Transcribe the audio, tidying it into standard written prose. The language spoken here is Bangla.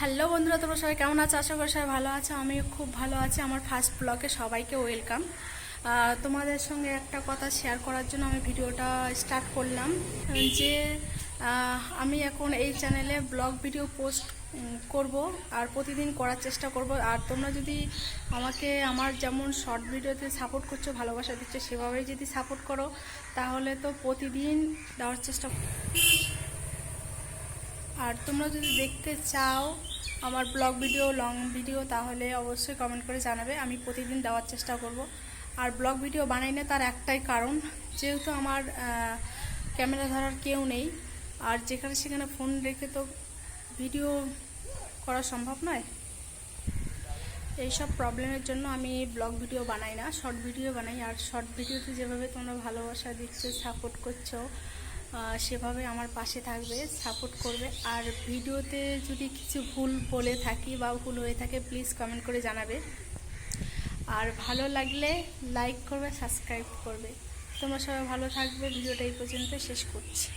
হ্যালো বন্ধুরা, তোমরা সবাই কেমন আছো? আশা করি সবাই ভালো আছো। আমিও খুব ভালো আছি। আমার ফার্স্ট ব্লগে সবাইকে ওয়েলকাম। তোমাদের সঙ্গে একটা কথা শেয়ার করার জন্য আমি ভিডিওটা স্টার্ট করলাম যে আমি এখন এই চ্যানেলে ব্লগ ভিডিও পোস্ট করব আর প্রতিদিন করার চেষ্টা করব। আর তোমরা যদি আমাকে আমার যেমন শর্ট ভিডিওতে সাপোর্ট করছো, ভালোবাসা দিচ্ছ, সেভাবেই যদি সাপোর্ট করো তাহলে তো প্রতিদিন দেওয়ার চেষ্টা। আর তোমরা যদি দেখতে চাও আমার ব্লগ ভিডিও, লং ভিডিও, তাহলে অবশ্যই কমেন্ট করে জানাবে। আমি প্রতিদিন দেওয়ার চেষ্টা করব। আর ব্লগ ভিডিও বানাই না তার একটাই কারণ, যেহেতু আমার ক্যামেরা ধরার কেউ নেই, আর যেখানে সেখানে ফোন রেখে তো ভিডিও করা সম্ভব নয়। এইসব প্রবলেমের জন্য আমি ব্লগ ভিডিও বানাই না, শর্ট ভিডিও বানাই। আর শর্ট ভিডিওতে যেভাবে তোমরা ভালোবাসা দিচ্ছ, সাপোর্ট করছো, সেভাবে আমার পাশে থাকবে, সাপোর্ট করবে। আর ভিডিওতে যদি কিছু ভুল বলে থাকি বা ভুল হয়ে থাকে প্লিজ কমেন্ট করে জানাবে। আর ভালো লাগলে লাইক করবে, সাবস্ক্রাইব করবে। তোমরা সবাই ভালো থাকবে। ভিডিওটা এই পর্যন্ত শেষ করছি।